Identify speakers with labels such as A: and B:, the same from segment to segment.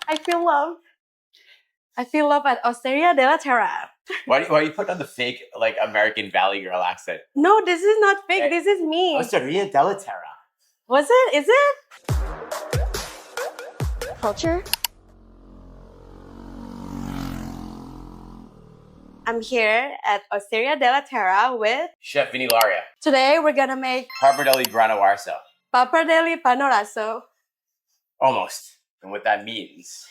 A: I feel love. I feel love at Osteria Della Terra.
B: Why do you put on the fake, like, American Valley girl accent?
A: No, this is not fake.
B: Hey,
A: this is me.
B: Osteria Della Terra.
A: Was it? Is it? Culture. I'm here at Osteria Della Terra with
B: Chef Vinny Lauria.
A: Today we're gonna make
B: Pappardelle Grano Arso.
A: Pappardelle Grano.
B: Almost. And what that means.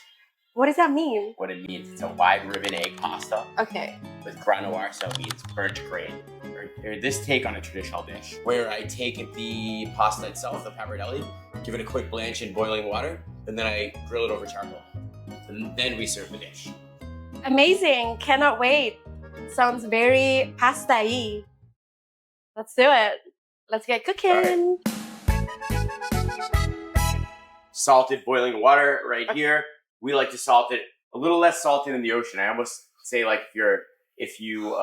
A: What does that mean?
B: What it means, it's a wide ribbon egg pasta.
A: Okay.
B: With Grano Arso means burnt grain. Or this take on a traditional dish, where I take the pasta itself, the pappardelle, give it a quick blanch in boiling water, and then I grill it over charcoal. And then we serve the dish.
A: Amazing. Cannot wait. Sounds very pasta-y. Let's do it. Let's get cooking.
B: Salted boiling water right here. We like to salt it a little less salty than the ocean. I almost say, like, if you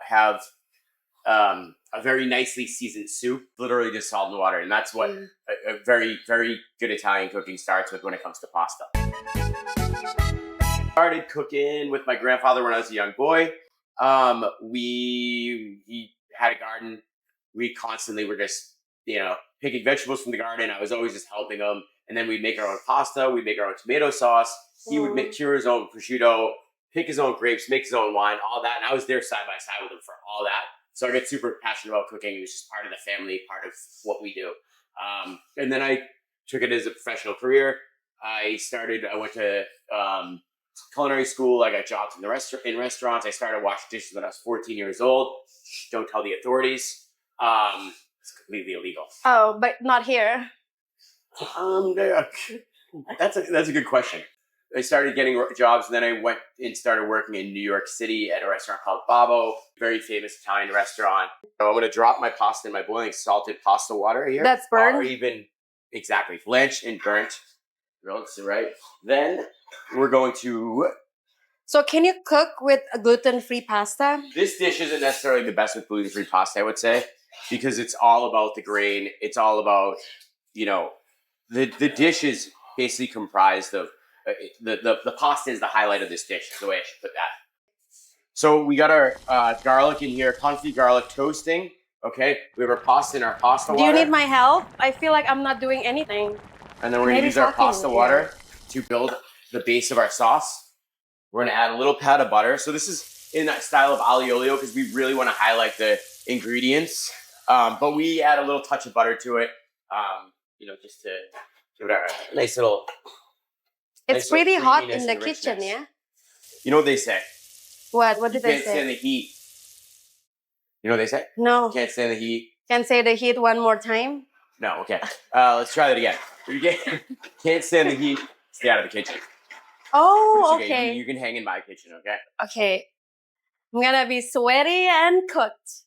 B: have a very nicely seasoned soup, literally just salt and water, and that's what a very, very good Italian cooking starts with when it comes to pasta. Started cooking with my grandfather when I was a young boy. He had a garden. We constantly were just, picking vegetables from the garden. I was always just helping him. And then we'd make our own pasta. We'd make our own tomato sauce. He would cure his own prosciutto, pick his own grapes, make his own wine, all that. And I was there side by side with him for all that. So I get super passionate about cooking. It was just part of the family, part of what we do. And then I took it as a professional career. I went to culinary school. I got jobs in restaurants. I started washing dishes when I was 14 years old. Don't tell the authorities. It's completely illegal.
A: Oh, but not here.
B: That's a good question. I started getting jobs, and then I went and started working in New York City at a restaurant called Babbo, very famous Italian restaurant. So I'm going to drop my pasta in my boiling salted pasta water here.
A: That's burnt?
B: Or even, exactly, blanched and burnt. Right? Then we're going to...
A: So can you cook with a gluten-free pasta?
B: This dish isn't necessarily the best with gluten-free pasta, I would say, because it's all about the grain. It's all about, the dish is basically comprised of the pasta is the highlight of this dish, is the way I should put that. So we got our garlic in here, confit garlic toasting. Okay, we have our pasta in our pasta water.
A: Do you need my help? I feel like I'm not doing anything.
B: And then we're going to use our pasta water to build the base of our sauce. We're going to add a little pat of butter. So this is in that style of aglio olio because we really want to highlight the ingredients. But we add a little touch of butter to it, just to give it a nice little...
A: It's pretty hot in the kitchen, yeah?
B: You know what they say?
A: What? What did they say?
B: Can't stand the heat. You know what they say?
A: No.
B: Can't stand the heat.
A: Can say the heat one more time?
B: No, okay. Let's try that again. Can't stand the heat, stay out of the kitchen.
A: Oh, okay.
B: You can hang in my kitchen, okay?
A: Okay. I'm gonna be sweaty and cooked.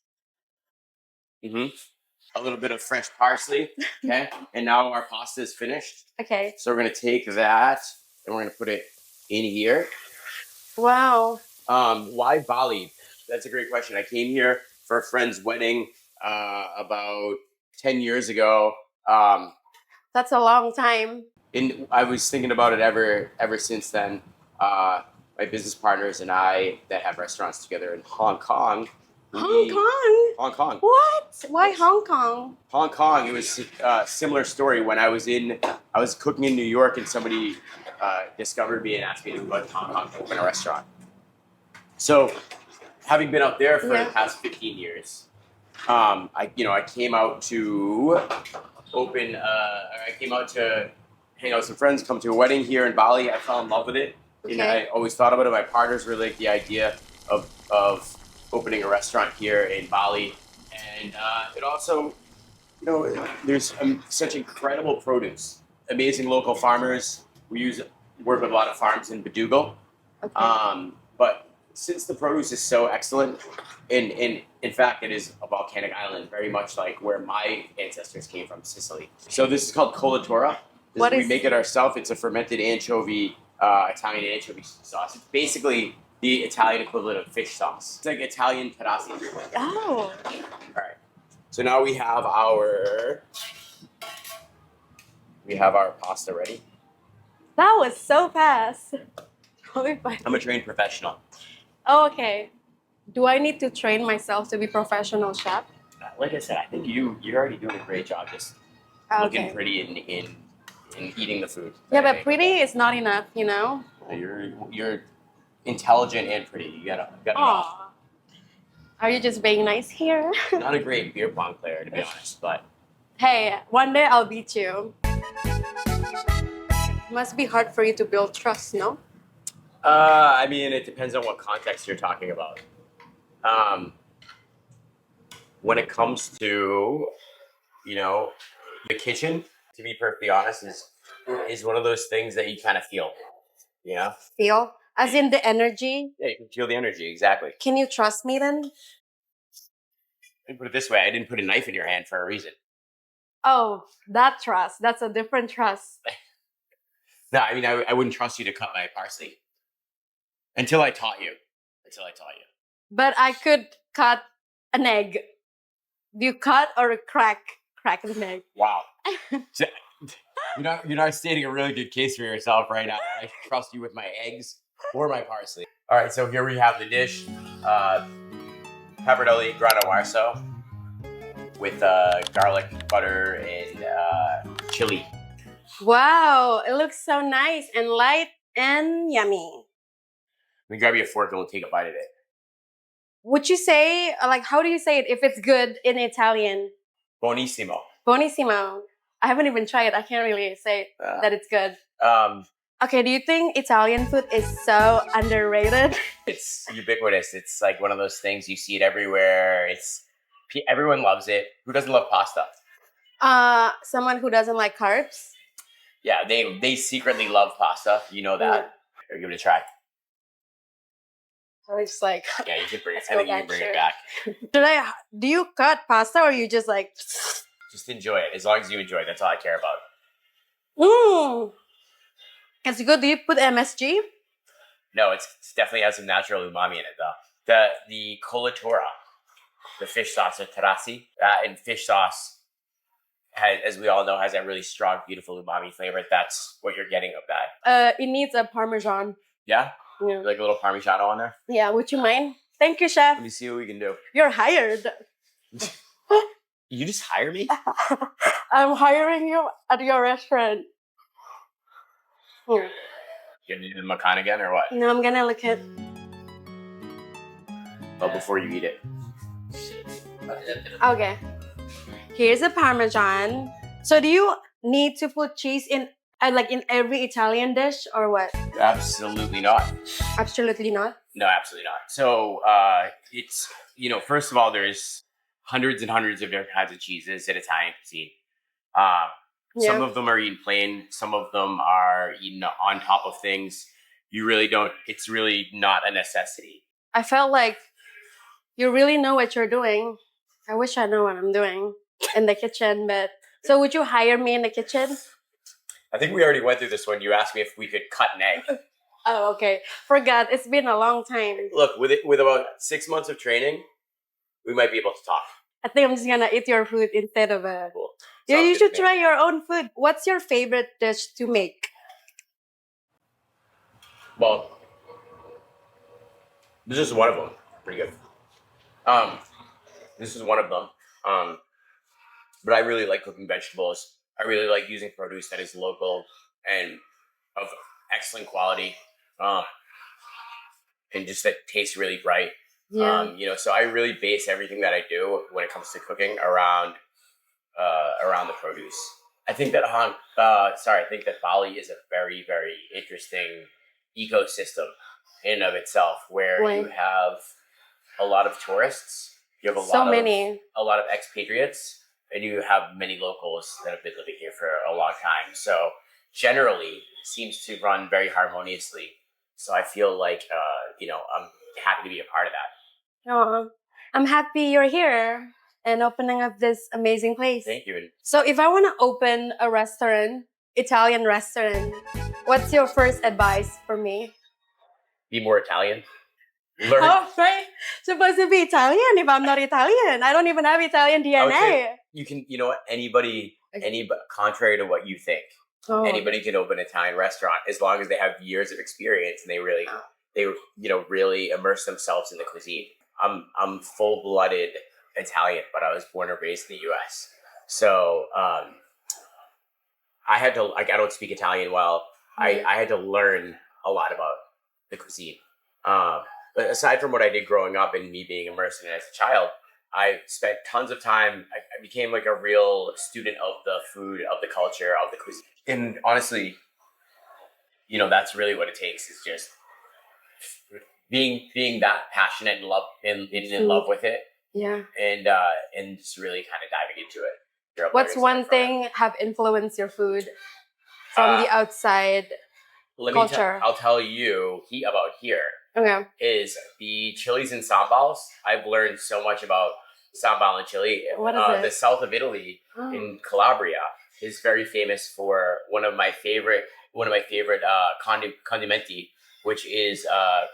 B: A little bit of fresh parsley, okay? And now our pasta is finished.
A: Okay.
B: So we're gonna take that and we're gonna put it in here.
A: Wow.
B: Why Bali? That's a great question. I came here for a friend's wedding about 10 years ago.
A: That's a long time.
B: And I was thinking about it ever since then. My business partners and I that have restaurants together in Hong Kong. Hong Kong.
A: What? Why Hong Kong?
B: Hong Kong. It was a similar story when I was cooking in New York and somebody discovered me and asked me to go to Hong Kong to open a restaurant. So, having been out there for the past 15 years, I came out to open. I came out to hang out with some friends, come to a wedding here in Bali. I fell in love with it, and I always thought about it. My partners really liked the idea of opening a restaurant here in Bali, and it also, there's such incredible produce, amazing local farmers. We work with a lot of farms in Badugo, but since the produce is so excellent, in fact, it is a volcanic island, very much like where my ancestors came from, Sicily. So this is called colatura. We make it ourselves. It's a fermented anchovy, Italian anchovy sauce. It's basically the Italian equivalent of fish sauce. It's like Italian terasi.
A: Oh.
B: All right. So now we have our pasta ready.
A: That was so fast. Only 5
B: I'm a trained professional.
A: Oh, okay. Do I need to train myself to be professional chef?
B: Like I said, I think you're already doing a great job just looking
A: Okay.
B: pretty in eating the food.
A: Yeah, but pretty is not enough, you know?
B: You're intelligent and pretty. You got it all.
A: Aw. Are you just being nice here?
B: Not a great beer pong player, to be honest, but
A: Hey, one day I'll beat you. Must be hard for you to build trust, no?
B: I mean, it depends on what context you're talking about. When it comes to, you know, the kitchen, to be perfectly honest, is one of those things that you kind of feel, you know?
A: Feel? As in the energy?
B: Yeah, you can feel the energy, exactly.
A: Can you trust me then?
B: Let me put it this way, I didn't put a knife in your hand for a reason.
A: Oh, that trust. That's a different trust.
B: No, I mean, I wouldn't trust you to cut my parsley. Until I taught you.
A: But I could cut an egg. Do you cut or crack an egg?
B: Wow. So, you're not stating a really good case for yourself right now. I trust you with my eggs or my parsley. All right, so here we have the dish. Pappardelle Grano Arso with garlic, butter, and chili.
A: Wow, it looks so nice and light and yummy.
B: Let me grab you a fork and we'll take a bite of it.
A: Would you say, like, how do you say it if it's good in Italian?
B: Buonissimo.
A: Buonissimo. I haven't even tried it. I can't really say that it's good. Okay, do you think Italian food is so underrated?
B: It's ubiquitous. It's like one of those things, you see it everywhere. Everyone loves it. Who doesn't love pasta?
A: Someone who doesn't like carbs?
B: Yeah, they secretly love pasta. You know that. Here, give it a try.
A: So it's like,
B: yeah, you can bring it. I think you can bring it back.
A: Do you cut pasta or you just like?
B: Just enjoy it. As long as you enjoy it, that's all I care about.
A: Mmm. It's good. Do you put MSG?
B: No, it definitely has some natural umami in it though. The colatura, the fish sauce or terasi, and fish sauce as we all know, has that really strong, beautiful umami flavor. That's what you're getting of that.
A: It needs a Parmesan.
B: Yeah?
A: Yeah.
B: Like a little Parmigiano on there?
A: Yeah, would you mind? Thank you, chef.
B: Let me see what we can do.
A: You're hired.
B: You just hire me?
A: I'm hiring you at your restaurant. Here.
B: You gonna do the macan again or what?
A: No, I'm gonna look at.
B: Well, before you eat it.
A: Okay. Here's a Parmesan. So do you need to put cheese in like in every Italian dish or what?
B: Absolutely not.
A: Absolutely not.
B: No, absolutely not. So it's, first of all, there's hundreds and hundreds of different kinds of cheeses in Italian cuisine. Some of them are eaten plain. Some of them are eaten on top of things. You really don't, it's really not a necessity.
A: I felt like you really know what you're doing. I wish I know what I'm doing in the kitchen, but so would you hire me in the kitchen?
B: I think we already went through this when you asked me if we could cut an egg.
A: Oh, okay. Forgot. It's been a long time.
B: Look, with about 6 months of training, we might be able to talk.
A: I think I'm just gonna eat your food instead of a.
B: Cool.
A: Yeah, you should try your own food. What's your favorite dish to make?
B: Well, this is one of them. Pretty good. This is one of them. But I really like cooking vegetables. I really like using produce that is local and of excellent quality. And just that tastes really bright.
A: Yeah.
B: So I really base everything that I do when it comes to cooking around the produce. I think that Bali is a very, very interesting ecosystem in and of itself, where you have a lot of tourists, you have a lot of expatriates, and you have many locals that have been living here for a long time. So generally, it seems to run very harmoniously. So I feel like I'm happy to be a part of that.
A: Oh, I'm happy you're here and opening up this amazing place.
B: Thank you.
A: So if I want to open a restaurant, Italian restaurant, what's your first advice for me?
B: Be more Italian. Learn.
A: Oh, right. Supposed to be Italian if I'm not Italian. I don't even have Italian DNA.
B: You can, anybody, contrary to what you think,
A: Oh.
B: Anybody can open an Italian restaurant as long as they have years of experience and they really immerse themselves in the cuisine. I'm full-blooded Italian, but I was born and raised in the U.S. So I had to, like, I don't speak Italian well. I had to learn a lot about the cuisine. But aside from what I did growing up and me being immersed in it as a child, I spent tons of time. I became like a real student of the food, of the culture, of the cuisine. And honestly, that's really what it takes, is just being that passionate and in love with it.
A: Yeah.
B: And just really kind of diving into it.
A: What's one thing have influenced your food from the outside culture?
B: I'll tell you about here.
A: Okay.
B: Is the chilies and sambals. I've learned so much about sambal and chili.
A: What is it?
B: The south of Italy in Calabria is very famous for one of my favorite condimenti, which is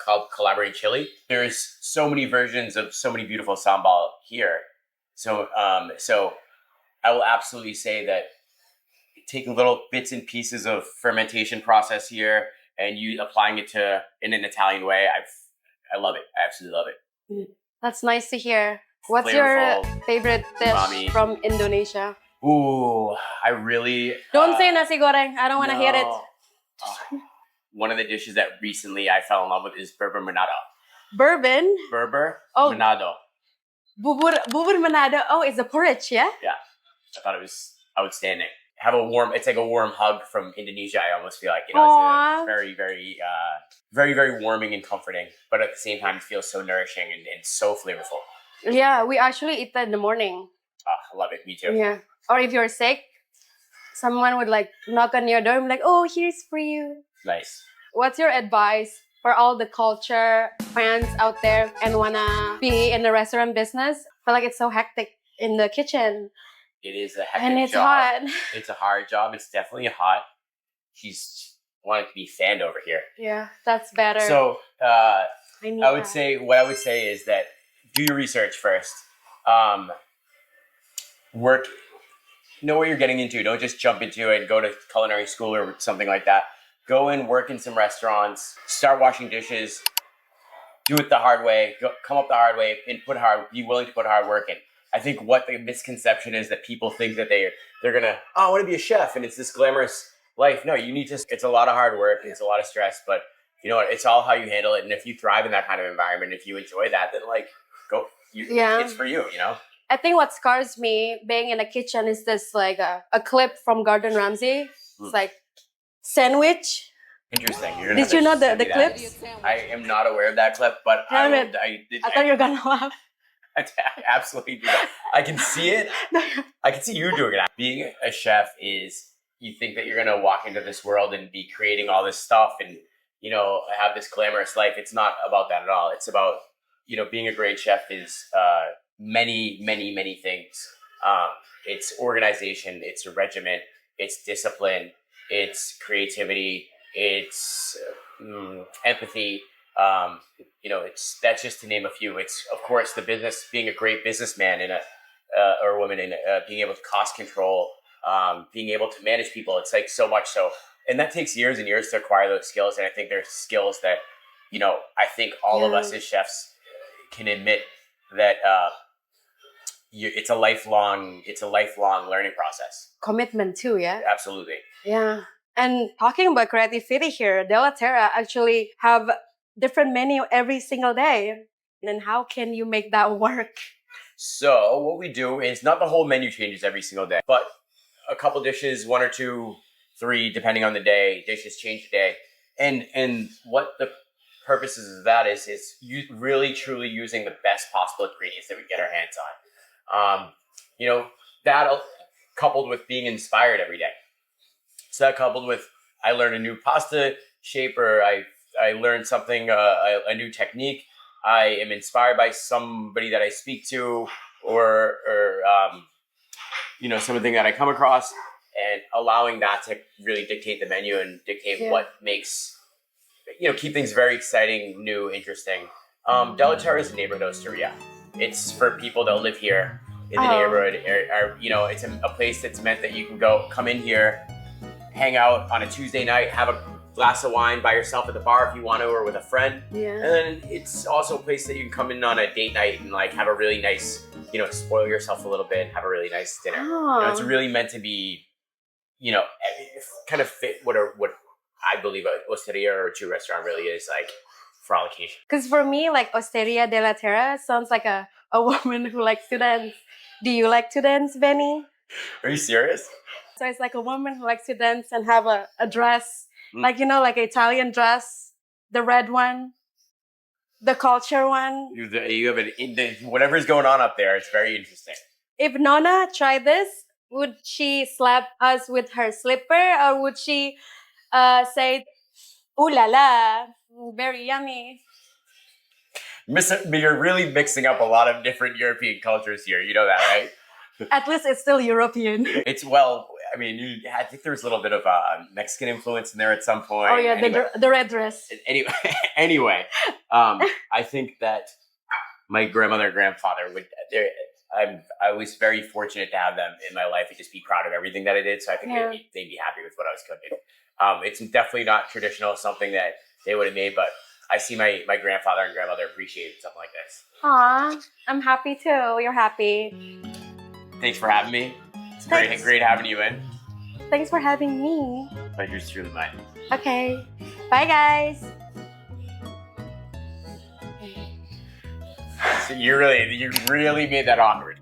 B: called Calabrian chili. There's so many versions of so many beautiful sambal here. So I will absolutely say that taking little bits and pieces of fermentation process here and you applying it in an Italian way, I love it. I absolutely love it.
A: That's nice to hear. What's
B: Flavorful,
A: your favorite dish
B: umami.
A: from Indonesia?
B: Ooh, I really...
A: Don't say nasi goreng. I don't want to hear it.
B: One of the dishes that recently I fell in love with is Berber Manado.
A: Bourbon?
B: Berber
A: Oh.
B: Manado.
A: Bubur Manado. Oh, it's a porridge, yeah?
B: Yeah. I thought it was outstanding. It's like a warm hug from Indonesia. I almost feel like, it's very, very, very, very warming and comforting, but at the same time, it feels so nourishing and so flavorful.
A: Yeah, we actually eat that in the morning.
B: I love it. Me too.
A: Yeah. Or if you're sick, someone would like knock on your door and be like, oh, here's for you.
B: Nice.
A: What's your advice for all the culture fans out there and wanna be in the restaurant business? I feel like it's so hectic in the kitchen.
B: It is a hectic
A: and it's
B: job.
A: hot.
B: It's a hard job. It's definitely hot. She's wanting to be fanned over here.
A: Yeah, that's better.
B: So what I would say is that do your research first. Know what you're getting into. Don't just jump into it and go to culinary school or something like that. Go and work in some restaurants. Start washing dishes. Do it the hard way. Come up the hard way and be willing to put hard work in. I think what the misconception is that people think that they're gonna, I want to be a chef and it's this glamorous life. No, it's a lot of hard work. It's a lot of stress, but you know what? It's all how you handle it. And if you thrive in that kind of environment, if you enjoy that, then it's for you,
A: I think what scars me being in a kitchen is this like a clip from Gordon Ramsay. It's like sandwich.
B: Interesting.
A: Did you know the clips?
B: I am not aware of that clip, but
A: I thought you were gonna laugh.
B: I absolutely do that. I can see it. I can see you doing it. Being a chef is, you think that you're going to walk into this world and be creating all this stuff and, have this glamorous life. It's not about that at all. It's about, being a great chef is many, many, many things. It's organization, it's a regiment, it's discipline, it's creativity, it's empathy. That's just to name a few. It's, of course, the business, being a great businessman or a woman, and being able to cost control, being able to manage people. It's like so much so. And that takes years and years to acquire those skills. And I think there's skills that, I think all of us as chefs can admit that it's a lifelong learning process.
A: Commitment too, yeah?
B: Absolutely.
A: Yeah. And talking about creativity here, Della Terra actually have different menu every single day. And then how can you make that work?
B: So what we do is not the whole menu changes every single day, but a couple dishes, 1 or 2, 3, depending on the day, dishes change the day. And what the purposes of that is you really truly using the best possible ingredients that we get our hands on. That coupled with being inspired every day. So that coupled with, I learned a new pasta shape, or I learned something, a new technique. I am inspired by somebody that I speak to, or something that I come across, and allowing that to really dictate the menu and dictate what makes, keep things very exciting, new, interesting. Della Terra is a neighborhood osteria. It's for people that live here in the neighborhood. It's a place that's meant that you can come in here, hang out on a Tuesday night, have a glass of wine by yourself at the bar if you want to, or with a friend.
A: Yeah.
B: And then it's also a place that you can come in on a date night and like have a really nice, you know, spoil yourself a little bit and have a really nice dinner.
A: Oh.
B: And it's really meant to be, you know, kind of fit what I believe an osteria or a Jew restaurant really is, like for all occasions.
A: Because for me, like Osteria Della Terra sounds like a woman who likes to dance. Do you like to dance, Vinny?
B: Are you serious?
A: So it's like a woman who likes to dance and have a dress, like, you know, like an Italian dress, the red one, the culture one.
B: You have whatever's going on up there, it's very interesting.
A: If Nonna tried this, would she slap us with her slipper, or would she say, "Ooh la la, very yummy"?
B: You're really mixing up a lot of different European cultures here. You know that, right?
A: At least it's still European.
B: It's, well, I mean, I think there was a little bit of Mexican influence in there at some point.
A: Oh yeah,
B: anyway,
A: the red dress.
B: Anyway, I think that my grandmother and grandfather would. I was very fortunate to have them in my life and just be proud of everything that I did. So I think they'd be happy with what I was cooking. It's definitely not traditional, something that they would have made, but I see my grandfather and grandmother appreciate something like this.
A: Aw, I'm happy too. You're happy.
B: Thanks for having me. It's
A: Thanks.
B: great having you in.
A: Thanks for having me.
B: Pleasure's truly mine.
A: Okay. Bye, guys.
B: So you really made that awkward.